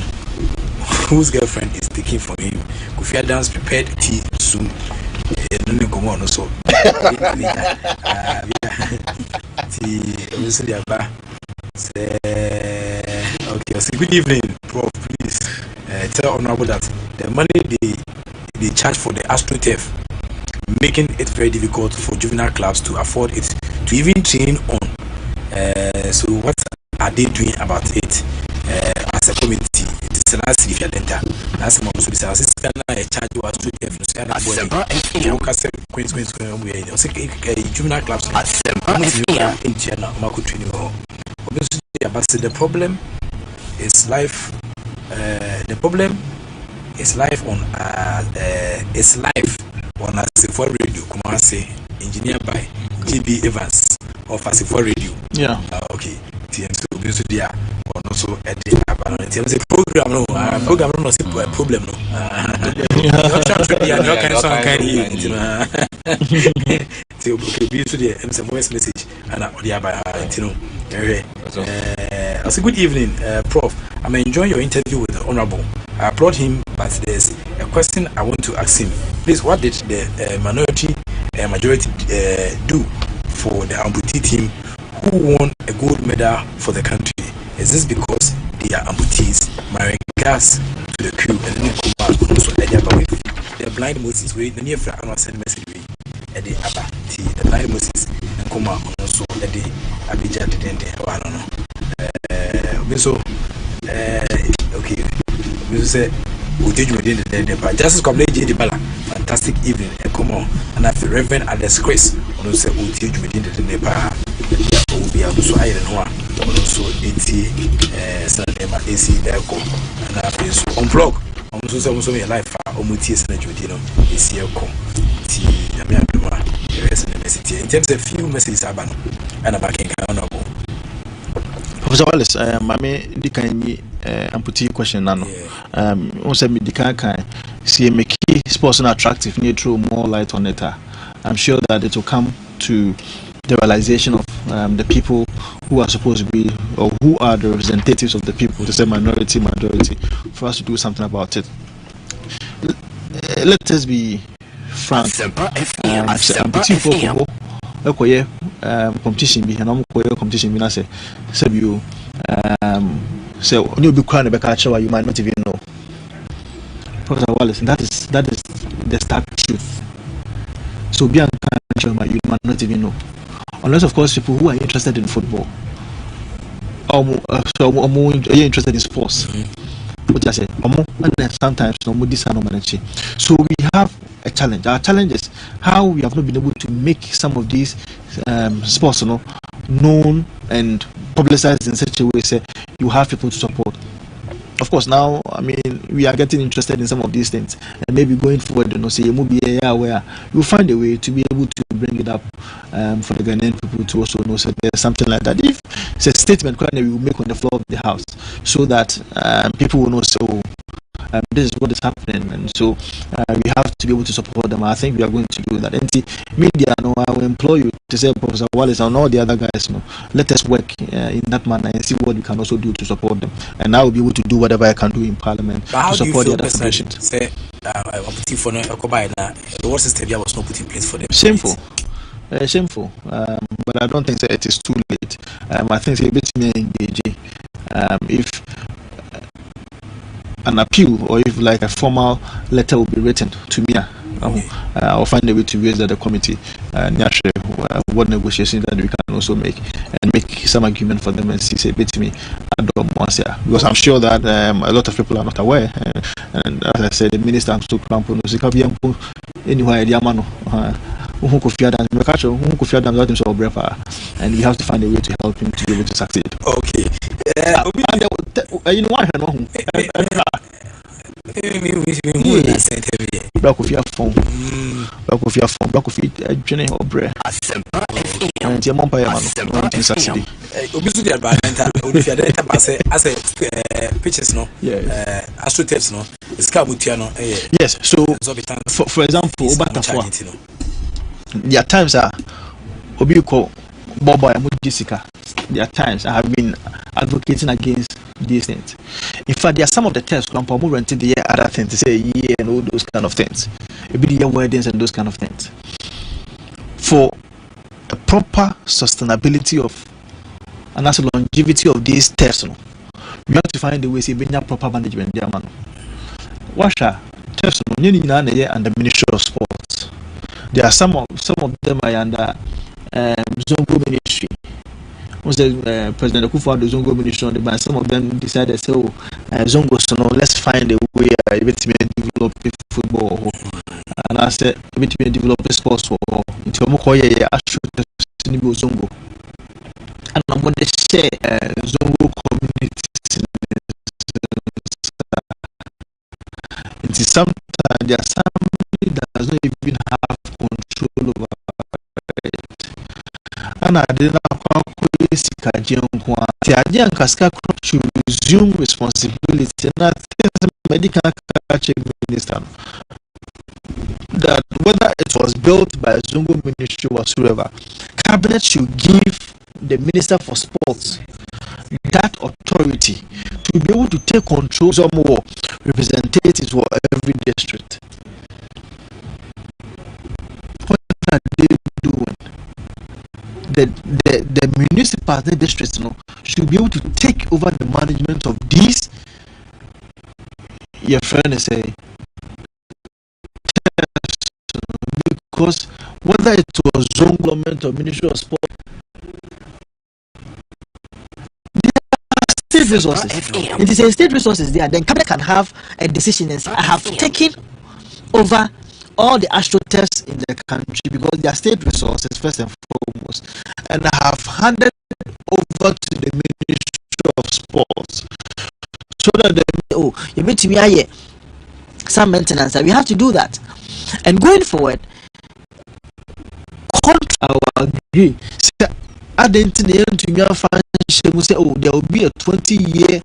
Speaker 2: whose girlfriend is taking from him. Kofi Adams prepared tea soon. Come on, so okay, so good evening, Prof. Please tell Honorable that the money they charge for the AstroTurf, making it very difficult for juvenile clubs to afford it, to even train on. So what are they doing about it as a committee? It's an ask if you're denta. That's my so this is a charge you AstroTurf.
Speaker 3: Asempa FM.
Speaker 2: Juvenile clubs
Speaker 3: Asempa
Speaker 2: in China, Marco training. But the problem is life. The problem is life on Asempa Radio. Kumasi, engineered by GB Evans of Asempa Radio.
Speaker 1: Yeah.
Speaker 2: Okay. So there also at the program no program no problem no. So voice message and I say good evening, Prof. I'm enjoying your interview with the Honorable. I applaud him, but there's a question I want to ask him. Please, what did the majority do for the amputee team who won a gold medal for the country? Is this because they are amputees? My regards to the crew and then also the blind Moses way the near friend send message way at the the blind Moses and come also at the Abidjan didn't I don't know. So okay, we say we did the but Justice Complaint J. Bala, fantastic evening and come on and I feel Reverend Alex Chris on say we did the pa will be able to iron one also 80 AC Delco and I feel unplug also a life or mutis and a is here come in terms of few messages about and a backing honorable.
Speaker 1: Professor Wallace, I mean, the kind amputee question now. Also, me the kind see make sports attractive, need throw more light on it. I'm sure that it will come to the realization of the people who are supposed to be or who are the representatives of the people, to say minority, for us to do something about it. Let us be frank. Competition be and competition be say you so you be crying about you might not even know. Professor Wallace, that is the stark truth. So be you might not even know. Unless of course people who are interested in football or more interested in sports. What I say, sometimes so we have a challenge. Our challenge is how we have not been able to make some of these sports known and publicized in such a way say you have people to support. Of course, now I mean we are getting interested in some of these things, and maybe going forward, say a movie where you'll find a way to be able to bring it up for the Ghanaian people to also know that there's something like that. If it's a statement we will make on the floor of the house, so that people will know. So this is what is happening, and so we have to be able to support them. I think we are going to do that. And the media, I will implore you to say, Professor Wallace and all the other guys, let us work in that manner and see what we can also do to support them. And I will be able to do whatever I can do in Parliament to support the other federations.
Speaker 2: Say, for the war system was not put in place for them.
Speaker 1: Shameful. Shameful. But I don't think it is too late. I think it's a bit more engaging. If an appeal or if like a formal letter will be written to me, I'll find a way to raise that the committee what negotiations that we can also make and make some argument for them and see say bit me because I'm sure that a lot of people are not aware and as I said the minister I'm still cramping anywhere and we have to find a way to help him to be able to succeed.
Speaker 2: Okay.
Speaker 1: You know why Block of your phone. Block of it, Jenny or Bray.
Speaker 3: Asempa
Speaker 1: And your mom by a Saturday.
Speaker 2: Obviously, as a pictures, no, AstroTurf, no, it's Cabutiano.
Speaker 1: Yes, so for example, Old Tafo. There are times Obiuko, Bobo, and Jessica. There are times I have been advocating against these things. In fact, there are some of the tests more renting the year other things to say year and all those kind of things. Maybe the year weddings and those kind of things. For a proper sustainability of and also longevity of these tests, you have to find the ways to bring proper management. Washa tests under the Ministry of Sports. There are some of them are under Zongo Ministry. Was the President Akufo the Zongo Ministry on the band? Some of them decided, so Zongo, so now let's find a way to develop football. And I said, to develop sports for into Mokoye Astro Zongo. And I'm going to share Zongo communities. It is sometimes there are somebody that does not even have control over it. And I did not to resume responsibility. And I think medical minister that whether it was built by Zongo Ministry or whatsoever, cabinet should give the Minister for Sports that authority to be able to take control some more representatives for every district. What are they doing? The municipal districts should be able to take over the management of these. Your friend is a because whether it was zone government or Ministry of Sport, there are state resources. It is a state resources there. Then cabinet can have a decision and say, I have taken over all the astro tests in the country because they are state resources first and foremost, and I have handed over to the Ministry of Sports so that they you mean to me some maintenance, and we have to do that. And going forward, I will agree. I didn't to me say, there will be a 20-year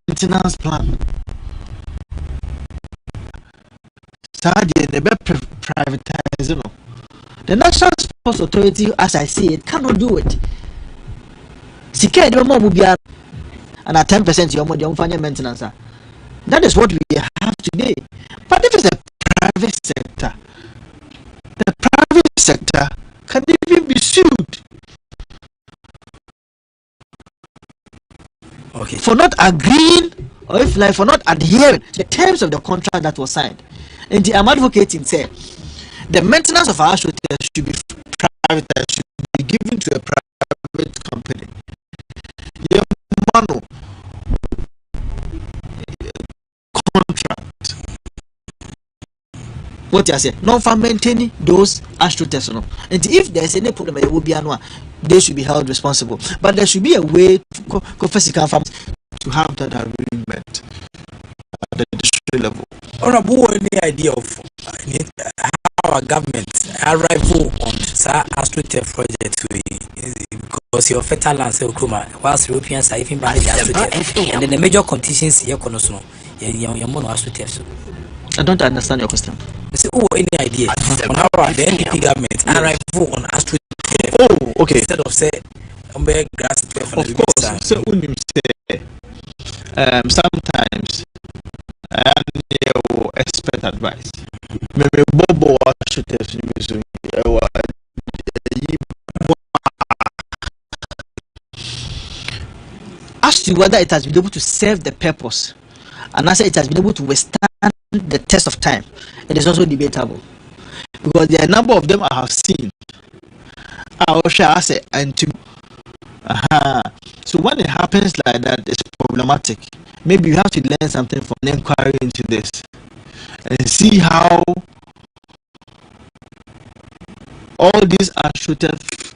Speaker 1: maintenance plan. Privatizing the National Sports Authority, as I see it, cannot do it. And at 10% your maintenance. That is what we have today. But if it's a private sector, the private sector can even be sued for not agreeing or for not adhering to the terms of the contract that was signed. And I'm advocating say the maintenance of our hotels should be privatized, should be given to a private company. Contract. What you say? Not for maintaining those astroturfs. And if there's any problem, there will be one. They should be held responsible. But there should be a way to have that arrangement at the district level.
Speaker 2: Honorable, any idea of how our government arrival on astroturf project because your fertile land say whilst Europeans are even buying the astroturf, and then the major conditions here konosuno your mono astroturf.
Speaker 1: I don't understand your question.
Speaker 2: Say, any idea on how the NDP government arrival on astroturf?
Speaker 1: Oh, okay.
Speaker 2: Instead of say grass turf.
Speaker 1: Of course. So unim say sometimes I expert advice. Maybe Bobo astroturf as to whether it has been able to serve the purpose, and as it has been able to withstand the test of time, it is also debatable because there are a number of them I have seen. So when it happens like that, it's problematic. Maybe you have to learn something from an inquiry into this and see how all these astroturf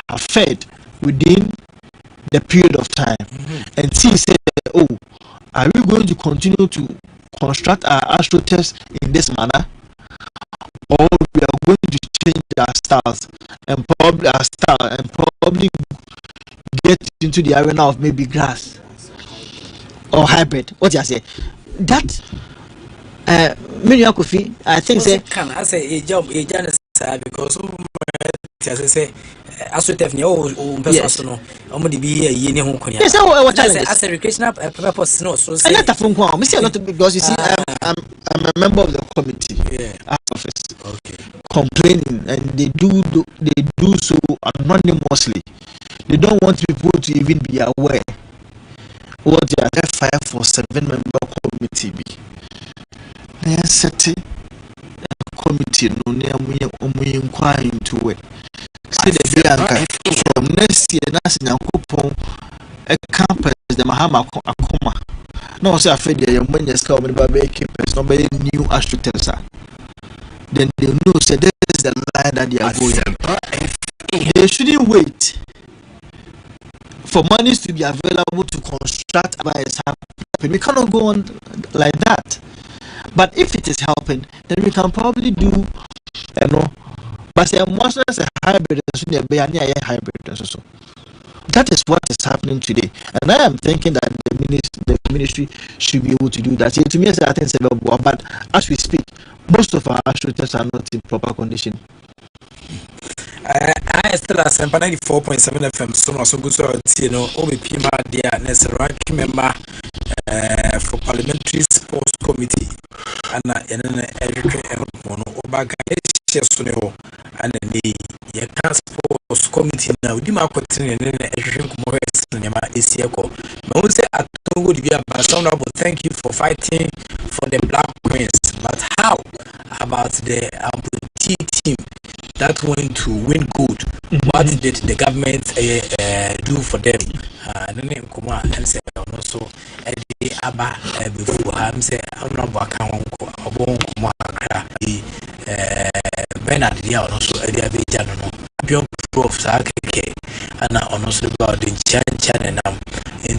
Speaker 1: are fed within the period of time, and see say, are we going to continue to construct our astroturfs in this manner, or we are going to change our styles and probably get into the arena of maybe grass or hybrid? What you say? That Kofi, I think say
Speaker 2: can I say a job because as I say, as we have no personal, only be a year home.
Speaker 1: Yes,
Speaker 2: as a recreational purpose, no, so
Speaker 1: I let a phone call. Because you see, I'm a member of the committee office.
Speaker 2: Okay.
Speaker 1: Complaining, and they do so anonymously. They don't want people to even be aware what they are fire for 7-member committee be. They are setting a committee no near inquire into it. See the Bianca from next year, Nassina Coupon, a campus, the Mahama Akoma. No, say I feel when you come with Baby Keepers, nobody new astroturfs. Then they know, say, this is the line that they are going. They shouldn't wait for monies to be available to construct by its happening. We cannot go on like that. But if it is helping, then we can probably do, you know. But say, most of us are hybrid, hybrid. So that is what is happening today. And I am thinking that the ministry should be able to do that. To me, I think it's available. But as we speak, most of our astroturfs are not in proper condition.
Speaker 2: I still at Asempa 94.7 FM. So good. So you know, OBP dear necessary member for Parliamentary Sports Committee, and then education Obaga Chesuneo and the Sports Committee now. We might continue and then education is here. But we say at Togo to thank you for fighting for the Black Queens. But how about the amputee team that went to win gold? What did the government do for them? And then come and say also the Abba before I'm say I'm not working Bernard Dia also a bit Prof Sakeke and also about the Chan and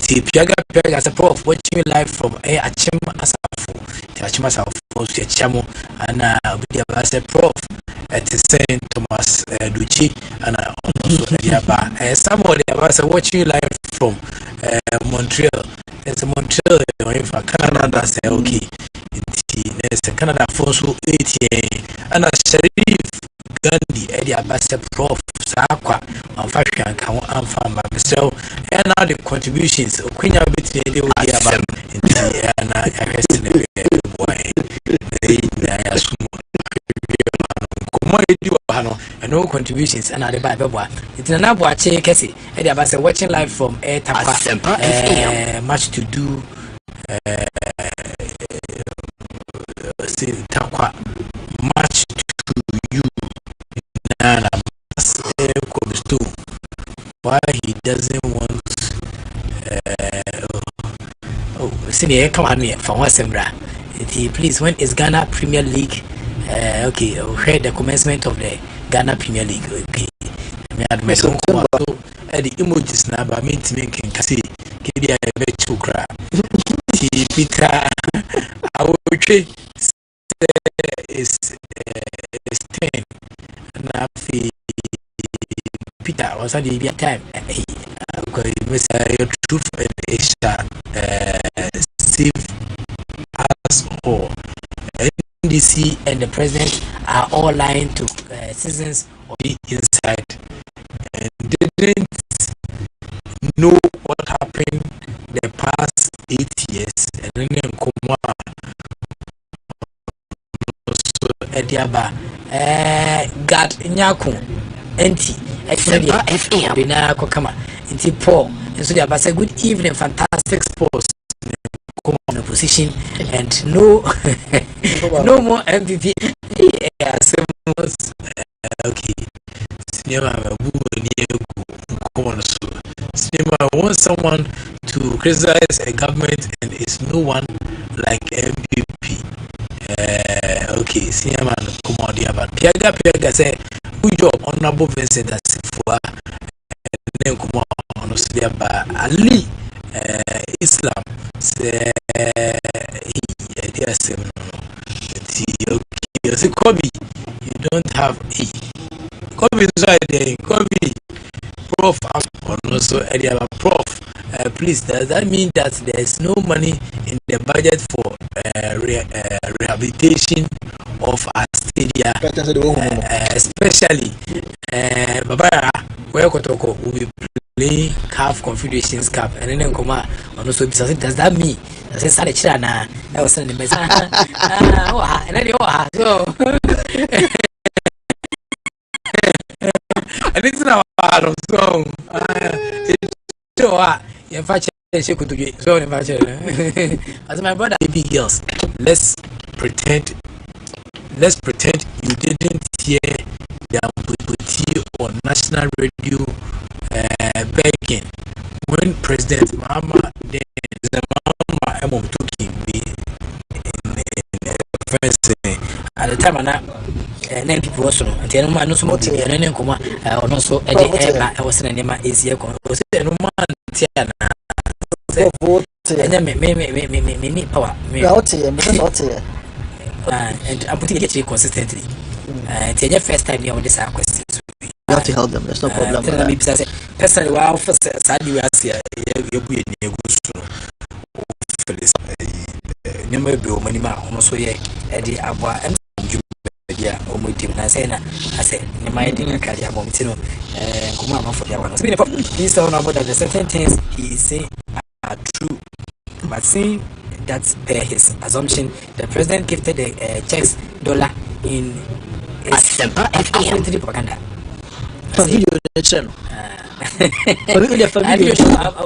Speaker 2: Piaga as a Prof watching you live from Asempa Assafuah Chamo and as a Prof at St. Thomas Duchi and also somebody was watching you live from Montreal. It's a Montreal for Canada say okay. It's a Canada for so 80 and a Sharif Gandhi Eddie Abbas Prof Sakwa and fashion can farm by myself and now the contributions of Queen Abit and I rest in the and no contributions and other Bible. It's an Abwa Chekesi Eddie Abbas watching live from Asempa FM. Much to do. Takwa much to you Nana why he doesn't want senior come on me from Wasembra. Please, when is Ghana Premier League? Okay, heard the commencement of the Ghana Premier League. Okay, the emojis now by me to make see Kidia Chukra Peter I will say is 10 now Peter was at the time your truth is save us all. NDC and the president are all lying to citizens of the inside and didn't know what happened the past 8 years and then come so Ediaba God Nyaku Enti Asempa FM Bina Kokama Inti Paul and so they say good evening fantastic sports come on a position and no no more MVP okay Cinema come on so Cinema wants someone to criticize a government and it's no one like MVP okay Cinema come on the about Piaga say good job honorable Vincent Ekow and then come on Ali Islam say he okay Kobe you don't have Kobe inside there Kobe Prof also area Prof Please, does that mean that there is no money in the budget for rehabilitation of our stadia, especially Baba, where Kotoko will be playing CAF Confederations Cup, and then Koma, and also does that mean? I said, China, I was sending the message. And then you are so. And it's now so. In fact, she could be so as my brother, baby girls, let's pretend you didn't hear the ambiguity on national radio begging when President Mahama took him at the time and then people also and then man no so much and then come on also I was in a easier was no man me power and I'm putting it consistently. It's the first time you this questions.
Speaker 4: You have to help them. There's no problem.
Speaker 2: Personally, wow, first sad you ask you be number bill money almost yeah Eddie Abba and yeah or my team I said my dinner carry about Mitino and come on for the one. Please don't know that the certain things he say are true, but saying that's his assumption. The president gifted the checks dollar in
Speaker 3: Asempa FM
Speaker 2: propaganda.
Speaker 4: Video channel.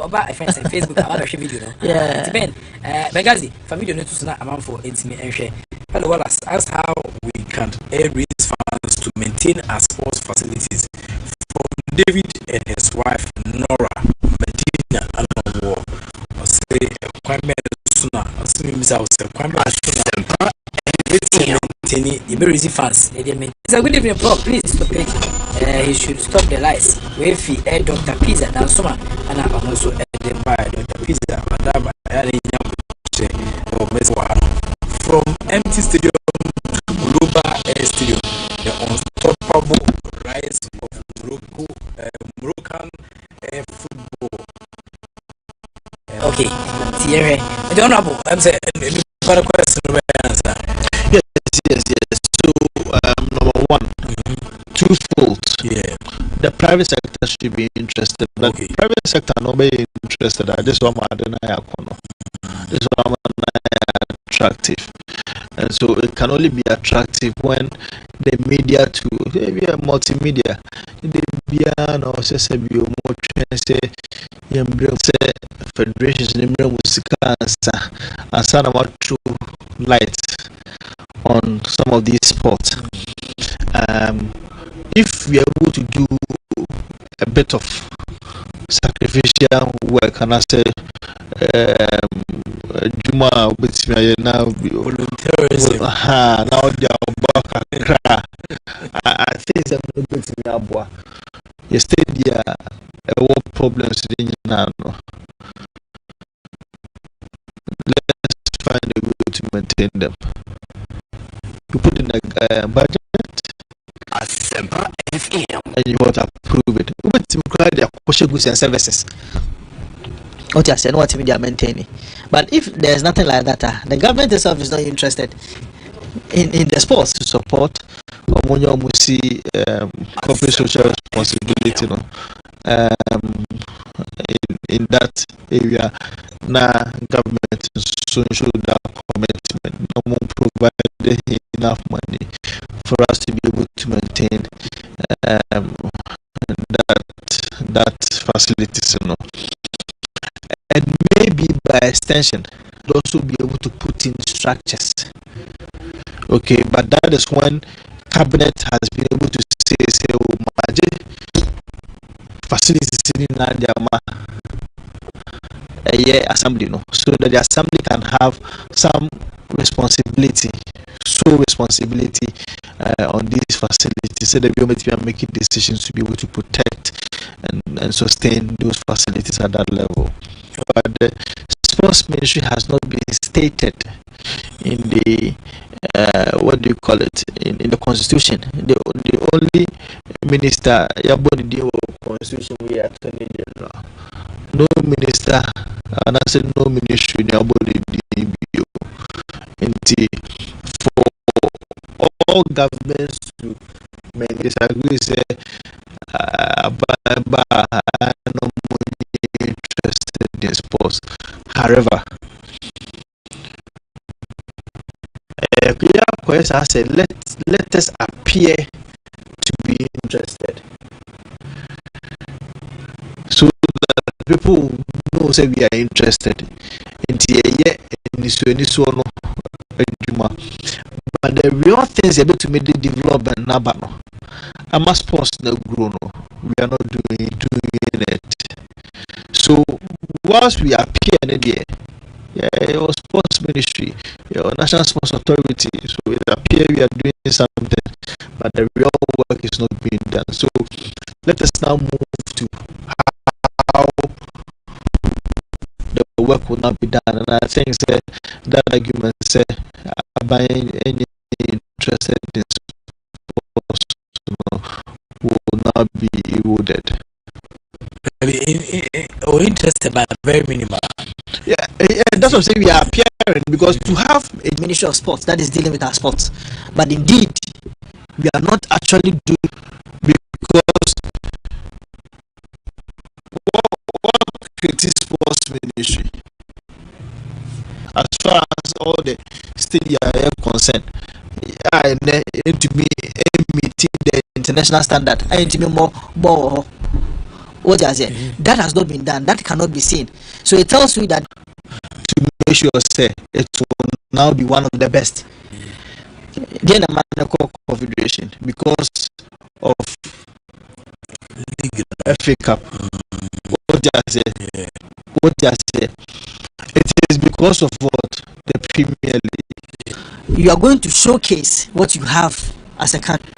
Speaker 2: About Facebook, about video. Yeah. Depend. Begazi, video notice na amount for intimate and share. Hello, Wallace. Ask how we can raise funds to maintain our sports facilities. From David and his wife Nora Medina Alonso. Say Kwame Suna. Say Kwame Suna. You very easy fans. It's a good evening, Prof. Please stop it. He should stop the lies. If he add Dr. Pizza, now summer, and I also add by Dr. Pizza, Madame from empty stadium to global air stadium, the unstoppable rise of Moroccan football. Okay, Thierry, I don't know. I'm saying, for a question, answer.
Speaker 1: Yes. So, number one, twofold.
Speaker 2: Yeah.
Speaker 1: The private sector should be interested, but
Speaker 2: Okay.
Speaker 1: private sector not be interested. This one This one attractive, and so it can only be attractive when the media too, maybe a multimedia, the piano say federations and some about true light on some of these sports. If we are able to do a bit of sacrificial work, and I say Juma with me now volunteerism. Now they are back. I think I'm not going to be able. You stay there. What problems in now? Let's find a way to maintain them. You put in a budget.
Speaker 3: Asempa FM
Speaker 1: And you want to approve it. We want to create their social goods and services.
Speaker 4: What you say, no what they are maintaining. But if there's nothing like that, the government itself is not interested in the sports
Speaker 1: To support corporate social responsibility, in that area. Now government soon show that commitment. No more provide enough money for us to be able to maintain that facilities, and maybe by extension also be able to put in structures. Okay, but that is when cabinet has been able to say facilities in the assembly, so that the assembly can have some responsibility on these facilities, so that we are making decisions to be able to protect and sustain those facilities at that level. But the sports ministry has not been stated in the what do you call it, in the constitution. The only minister constitution we are Attorney General. no minister, and I said no ministry in the DBO. For all governments to disagree, say, I'm not interested in sports. However, I said, let us appear to be interested, so that people know say we are interested in this one. But the real things able to make the development nabano. I'm a sports no grow no. We are not doing it. So whilst we appear in the your sports ministry, your national sports authority, so it appear we are doing something, but the real work is not being done. So let us now move to how the work will not be done. And I think that argument say buying any interested in sports will not be eroded.
Speaker 2: Or interested by very minimal.
Speaker 1: Yeah, that's what I'm saying. We are appearing because to have
Speaker 4: A Ministry of Sports that is dealing with our sports, but indeed we are not actually doing,
Speaker 1: because what creates sports ministry as far as all the state are concerned, I need to be meeting the
Speaker 4: international standard. I need to be more. What I say, that has not been done. That cannot be seen. So it tells you that
Speaker 1: to make sure say it will now be one of the best.
Speaker 4: Then the Manako
Speaker 1: Confederation because of FA Cup. What I say, it is because of what the Premier League.
Speaker 4: You are going to showcase what you have as a country.